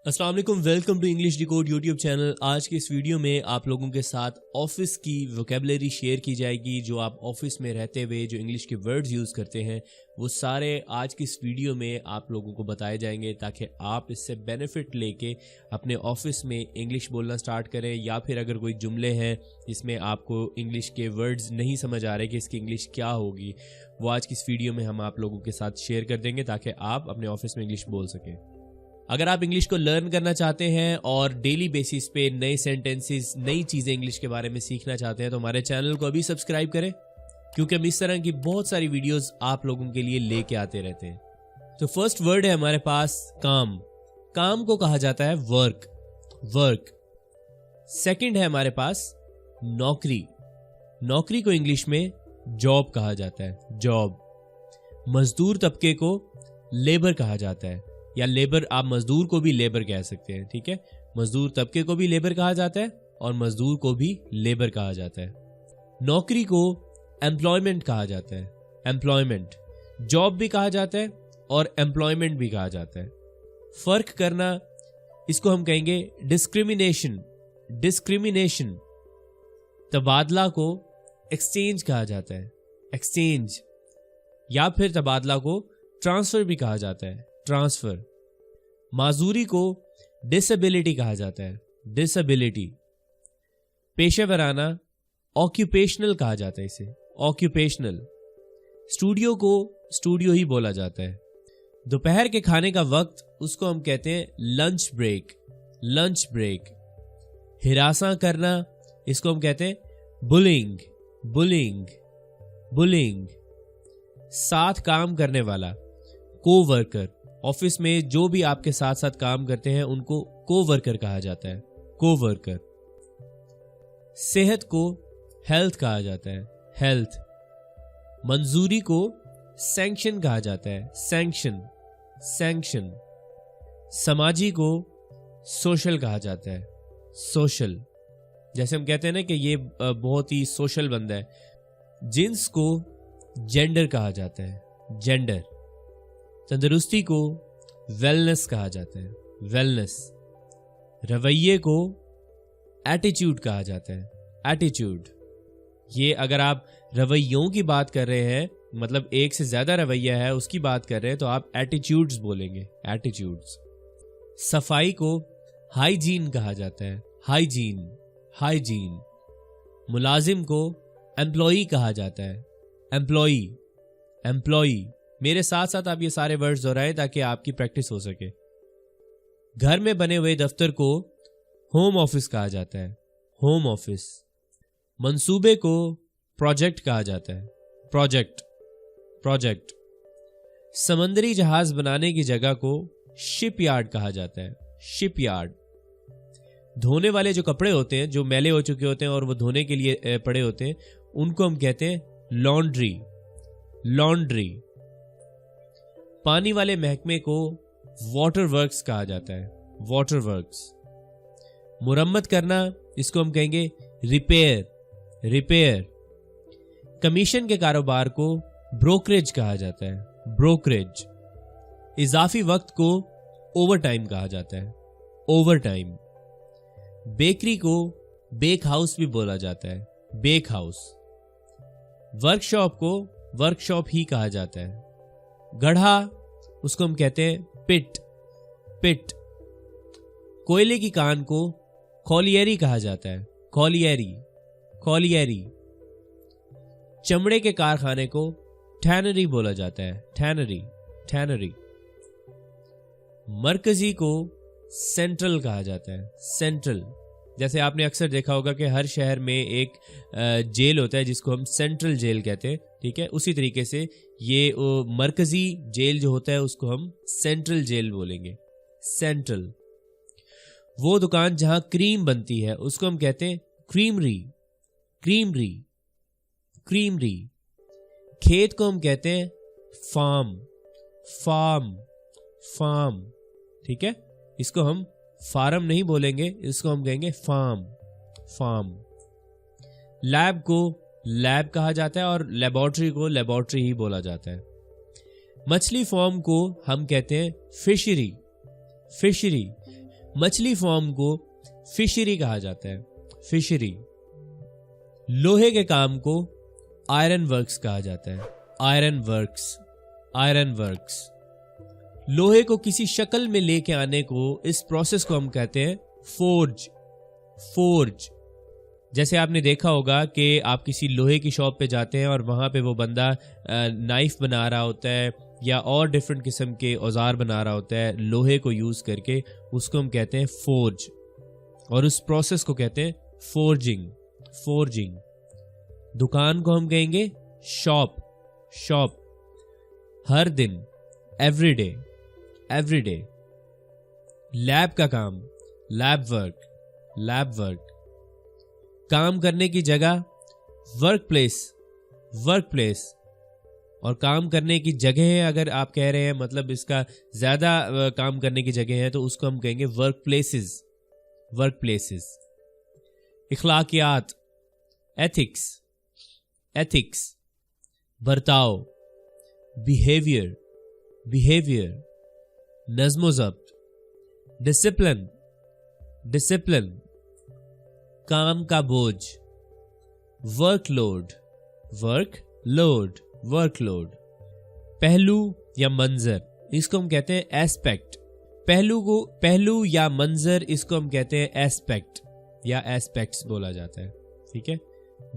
अस्सलाम वालेकुम, welcome to English decode YouTube channel. आज के इस वीडियो में आप लोगों के साथ ऑफिस की वोकेबलरी शेयर की जाएगी। जो आप ऑफिस में रहते हुए जो इंग्लिश के वर्ड्स यूज़ करते हैं वो सारे आज की इस वीडियो में आप लोगों को बताए जाएंगे, ताकि आप इससे बेनिफिट लेके अपने ऑफिस में इंग्लिश बोलना स्टार्ट करें। या फिर अगर कोई जुमले हैं जिसमें आपको इंग्लिश के वर्ड्स नहीं समझ आ रहे कि इसकी इंग्लिश क्या होगी, वो आज की इस वीडियो में हम आप लोगों के साथ शेयर कर देंगे ताकि आप अपने ऑफिस में इंग्लिश बोल सकें। अगर आप इंग्लिश को लर्न करना चाहते हैं और डेली बेसिस पे नए सेंटेंसेस, नई चीज़ें इंग्लिश के बारे में सीखना चाहते हैं तो हमारे चैनल को अभी सब्सक्राइब करें, क्योंकि हम इस तरह की बहुत सारी वीडियोस आप लोगों के लिए लेके आते रहते हैं। तो फर्स्ट वर्ड है हमारे पास काम। काम को कहा जाता है वर्क, वर्क। सेकंड है हमारे पास नौकरी। नौकरी को इंग्लिश में जॉब कहा जाता है, जॉब। मजदूर तबके को लेबर कहा जाता है, या लेबर, आप मजदूर को भी लेबर कह सकते हैं, ठीक है। मजदूर तबके को भी लेबर कहा जाता है और मजदूर को भी लेबर कहा जाता है। नौकरी को एम्प्लॉयमेंट कहा जाता है, एम्प्लॉयमेंट। जॉब भी कहा जाता है और एम्प्लॉयमेंट भी कहा जाता है। फर्क करना, इसको हम कहेंगे डिस्क्रिमिनेशन, डिस्क्रिमिनेशन। तबादला को एक्सचेंज कहा जाता है, एक्सचेंज। या फिर तबादला को ट्रांसफर भी कहा जाता है, ट्रांसफर। माजूरी को डिसेबिलिटी कहा जाता है, डिसेबिलिटी। पेशेवराना ऑक्यूपेशनल कहा जाता है, इसे ऑक्यूपेशनल। स्टूडियो को स्टूडियो ही बोला जाता है। दोपहर के खाने का वक्त, उसको हम कहते हैं लंच ब्रेक, लंच ब्रेक। हिरासा करना, इसको हम कहते हैं बुलिंग, बुलिंग, बुलिंग। साथ काम करने वाला, कोवर्कर। ऑफिस में जो भी आपके साथ साथ काम करते हैं उनको कोवर्कर कहा जाता है, कोवर्कर। सेहत को हेल्थ कहा जाता है, हेल्थ। मंजूरी को सैंक्शन कहा जाता है, सैंक्शन, सैंक्शन। समाजी को सोशल कहा जाता है, सोशल। जैसे हम कहते हैं ना कि ये बहुत ही सोशल बंदा है। जिन्स को जेंडर कहा जाता है, जेंडर। तंदुरुस्ती को वेलनेस कहा जाता है, वेलनेस। रवैये को एटीट्यूड कहा जाता है, एटीट्यूड। ये अगर आप रवैयों की बात कर रहे हैं, मतलब एक से ज्यादा रवैया है उसकी बात कर रहे हैं, तो आप एटीट्यूड्स बोलेंगे, एटीट्यूड्स। सफाई को हाइजीन कहा जाता है, हाइजीन, हाइजीन। मुलाजिम को एम्प्लॉई कहा जाता है, एम्प्लॉई, एम्प्लॉई। मेरे साथ साथ आप ये सारे वर्ड्स दोहराएं ताकि आपकी प्रैक्टिस हो सके। घर में बने हुए दफ्तर को होम ऑफिस कहा जाता है, होम ऑफिस। मंसूबे को प्रोजेक्ट कहा जाता है, प्रोजेक्ट, प्रोजेक्ट। समंदरी जहाज बनाने की जगह को शिपयार्ड कहा जाता है, शिपयार्ड। धोने वाले जो कपड़े होते हैं, जो मैले हो चुके होते हैं और वो धोने के लिए पड़े होते हैं, उनको हम कहते हैं लॉन्ड्री, लॉन्ड्री। पानी वाले महकमे को वाटर वर्क्स कहा जाता है, वाटर वर्क्स। मुरम्मत करना, इसको हम कहेंगे रिपेयर, रिपेयर। कमीशन के कारोबार को ब्रोकरेज कहा जाता है, ब्रोकरेज। इजाफी वक्त को ओवर टाइम कहा जाता है, ओवर टाइम। बेकरी को बेक हाउस भी बोला जाता है, बेक हाउस। वर्कशॉप को वर्कशॉप ही कहा जाता है। गढ़ा, उसको हम कहते हैं पिट, पिट। कोयले की कान को कॉलियरी कहा जाता है, कॉलियरी, कॉलियरी। चमड़े के कारखाने को टैनरी बोला जाता है, टैनरी, टैनरी। मरकजी को सेंट्रल कहा जाता है, सेंट्रल। जैसे आपने अक्सर देखा होगा कि हर शहर में एक जेल होता है जिसको हम सेंट्रल जेल कहते हैं, ठीक है। उसी तरीके से ये मरकजी जेल जो होता है उसको हम सेंट्रल जेल बोलेंगे, सेंट्रल। वो दुकान जहां क्रीम बनती है उसको हम कहते हैं क्रीमरी, क्रीमरी, क्रीमरी। खेत को हम कहते हैं फार्म, फार्म, फार्म, ठीक है। इसको हम फार्म नहीं बोलेंगे, इसको हम कहेंगे फार्म, फार्म। लैब को लैब कहा जाता है और लेबोरेटरी को लेबोरेटरी ही बोला जाता है। मछली फार्म को हम कहते हैं फिशरी, फिशरी। मछली फार्म को फिशरी कहा जाता है, फिशरी। लोहे के काम को आयरन वर्क्स कहा जाता है, आयरन वर्क्स, आयरन वर्क्स। लोहे को किसी शक्ल में लेके आने को, इस प्रोसेस को हम कहते हैं फोर्ज, फोर्ज। जैसे आपने देखा होगा कि आप किसी लोहे की शॉप पे जाते हैं और वहां पे वो बंदा नाइफ बना रहा होता है या और डिफरेंट किस्म के औजार बना रहा होता है लोहे को यूज करके, उसको हम कहते हैं फोर्ज, और उस प्रोसेस को कहते हैं फोर्जिंग, फोर्जिंग। दुकान को हम कहेंगे शॉप, शॉप। हर दिन, एवरीडे, एवरीडे। लैब का काम, लैब वर्क, लैब वर्क। काम करने की जगह, वर्क प्लेस, वर्क प्लेस। और काम करने की जगह है, अगर आप कह रहे हैं मतलब इसका ज्यादा काम करने की जगह है, तो उसको हम कहेंगे वर्क प्लेसेस, वर्क प्लेसेस। इखलाकियात, एथिक्स, एथिक्स। बर्ताव, बिहेवियर, बिहेवियर। नज़्म ज़ब्त, डिसिप्लिन, डिसिप्लिन। काम का बोझ, वर्कलोड, वर्कलोड, वर्कलोड। पहलू या मंजर, इसको हम कहते हैं एस्पेक्ट। पहलू को, पहलू या मंजर, इसको हम कहते हैं एस्पेक्ट या एस्पेक्ट्स बोला जाता है, ठीक है।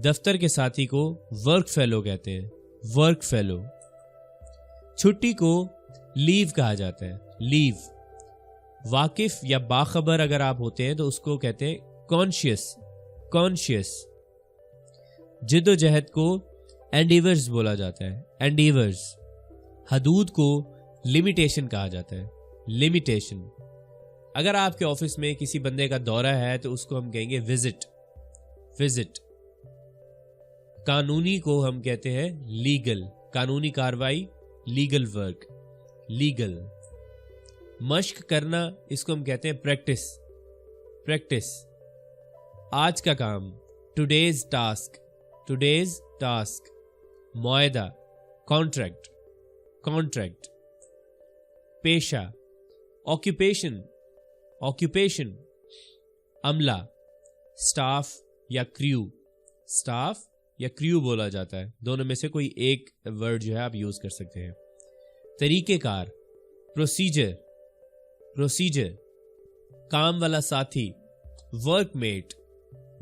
दफ्तर के साथी को वर्क फेलो कहते हैं, वर्क फेलो। छुट्टी को लीव कहा जाता है, लीव। वाकिफ या बाखबर अगर आप होते हैं तो उसको कहते हैं कॉन्शियस, कॉन्शियस। जिद्दोजहद को एंडीवर्स बोला जाता है, एंडीवर्स। हदूद को लिमिटेशन कहा जाता है, लिमिटेशन। अगर आपके ऑफिस में किसी बंदे का दौरा है तो उसको हम कहेंगे विजिट, विजिट। कानूनी को हम कहते हैं लीगल, कानूनी कार्रवाई, लीगल वर्क, लीगल। मश्क करना, इसको हम कहते हैं प्रैक्टिस, प्रैक्टिस। आज का काम, टुडेज टास्क, टुडेज टास्क। मुआहदा, कॉन्ट्रैक्ट, कॉन्ट्रैक्ट। पेशा, ऑक्यूपेशन, ऑक्यूपेशन। अमला, स्टाफ या क्रू, स्टाफ या क्रू बोला जाता है, दोनों में से कोई एक वर्ड जो है आप यूज कर सकते हैं। तरीकेकार, प्रोसीजर, प्रोसीजर। काम वाला साथी, वर्कमेट,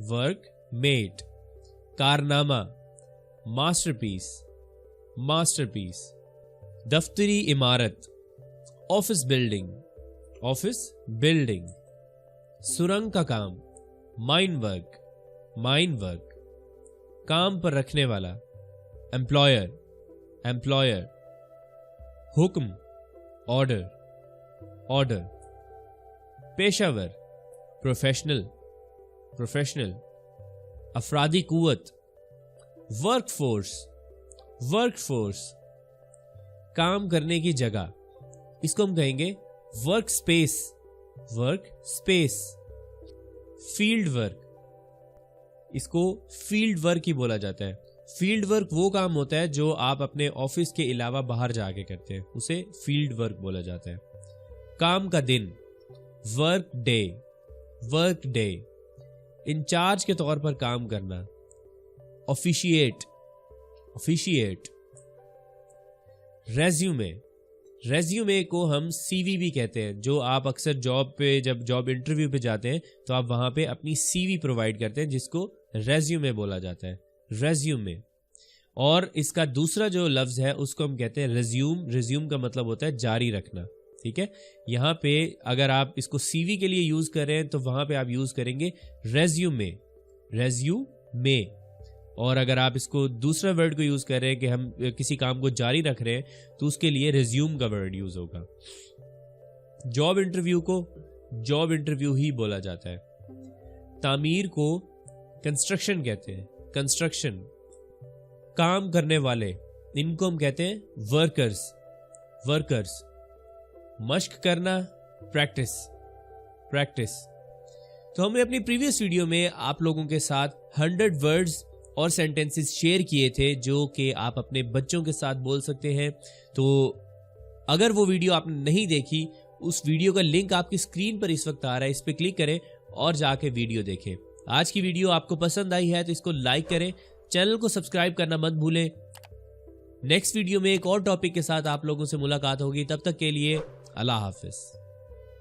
वर्कमेट। कारनामा, मास्टरपीस, मास्टरपीस। दफ्तरी इमारत, ऑफिस बिल्डिंग, ऑफिस बिल्डिंग। सुरंग का काम, माइन वर्क, माइन वर्क। काम पर रखने वाला, एम्प्लॉयर, एम्प्लॉयर। हुक्म, ऑर्डर, ऑर्डर। पेशावर, प्रोफेशनल, प्रोफेशनल। अफरादी कुव्वत, वर्कफोर्स, वर्कफोर्स। काम करने की जगह, इसको हम कहेंगे work space, work space. Field work, इसको फील्ड वर्क ही बोला जाता है। फील्ड वर्क वो काम होता है जो आप अपने ऑफिस के अलावा बाहर जाके करते हैं, उसे फील्ड वर्क बोला जाता है। काम का दिन, work day, work day. Incharge के तौर पर काम करना, ऑफिशिएट, ऑफिशिएट। रेज्यूमे, रेज्यूमे को हम सीवी भी कहते हैं। जो आप अक्सर जॉब पे, जब जॉब इंटरव्यू पे जाते हैं तो आप वहां पे अपनी सीवी प्रोवाइड करते हैं, जिसको रेज्यूमे बोला जाता है, रेज्यूमे। और इसका दूसरा जो लफ्ज है उसको हम कहते हैं रिज्यूम। रिज्यूम का मतलब होता है जारी रखना, ठीक है। यहां पे अगर आप इसको सीवी के लिए यूज कर रहे हैं तो वहां पे आप यूज करेंगे रेज्यूमे, रेज्यूमे। और अगर आप इसको दूसरा वर्ड को यूज कर रहे हैं कि हम किसी काम को जारी रख रहे हैं तो उसके लिए रिज्यूम का वर्ड यूज होगा। जॉब इंटरव्यू को जॉब इंटरव्यू ही बोला जाता है। तामीर को कंस्ट्रक्शन कहते हैं, कंस्ट्रक्शन। काम करने वाले, इनको हम कहते हैं वर्कर्स, वर्कर्स। मश्क करना, प्रैक्टिस, प्रैक्टिस। तो हमने अपनी प्रीवियस वीडियो में आप लोगों के साथ 100 वर्ड्स और सेंटेंसेस शेयर किए थे जो कि आप अपने बच्चों के साथ बोल सकते हैं। तो अगर वो वीडियो आपने नहीं देखी उस वीडियो का लिंक आपकी स्क्रीन पर इस वक्त आ रहा है, इस पर क्लिक करें और जाके वीडियो देखें। आज की वीडियो आपको पसंद आई है तो इसको लाइक करें, चैनल को सब्सक्राइब करना मत भूलें। नेक्स्ट वीडियो में एक और टॉपिक के साथ आप लोगों से मुलाकात होगी, तब तक के लिए अल्लाह हाफिज।